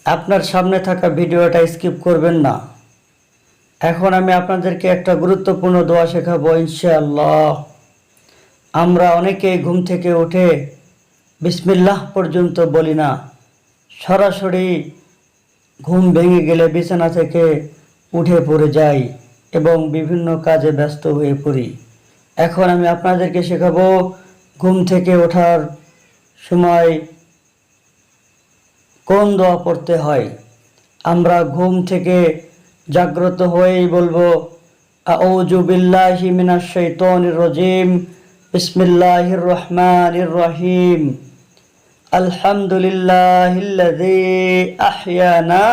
আপনার সামনে থাকা ভিডিওটা স্কিপ করবেন না। এখন আমি আপনাদেরকে একটা গুরুত্বপূর্ণ দোয়া শেখাবো ইনশাআল্লাহ। আমরা অনেকেই ঘুম থেকে উঠে বিসমিল্লাহ পর্যন্ত বলি না, সরাসরি ঘুম ভেঙে গেলে বিছানা থেকে উঠে পড়ে যাই এবং বিভিন্ন কাজে ব্যস্ত হয়ে পড়ি। এখন আমি আপনাদেরকে শেখাবো ঘুম থেকে ওঠার সময় কোন দোয়া পড়তে হয়। আমরা ঘুম থেকে জাগ্রত হয়েই বলবো, আউযু বিল্লাহি মিনাশ শাইতানির রাজিম, বিসমিল্লাহির রহমানির রহিম, আলহামদুলিল্লাহিল্লাযী আহইয়ানা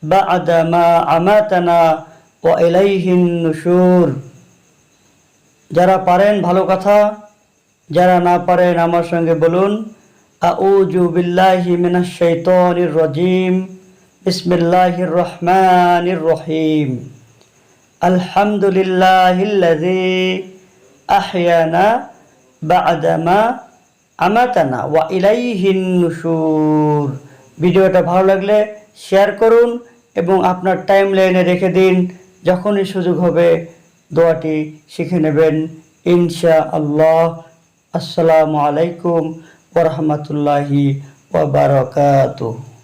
বা'দা মা আমাতানা ওয়া ইলাইহিন নুশুর। যারা পারেন ভালো কথা, যারা না পারেন আমার সঙ্গে বলুন, আউযু বিল্লাহি মিনাশ শাইতানির রাজিম, বিসমিল্লাহির রহমানির রহিম, আলহামদুলিল্লাহিল্লাযী আহইয়ানা বা'দা মা আমাতানা ওয়া ইলাইহিন নুশুর। ভিডিওটা ভালো লাগলে শেয়ার করুন এবং আপনার টাইমলাইনে রেখে দিন। যখনই সুযোগ হবে দোয়াটি শিখে নেবেন ইনশাআল্লাহ। আসসালামু আলাইকুম ওয়া রাহমাতুল্লাহি ওয়া বারাকাতুহু।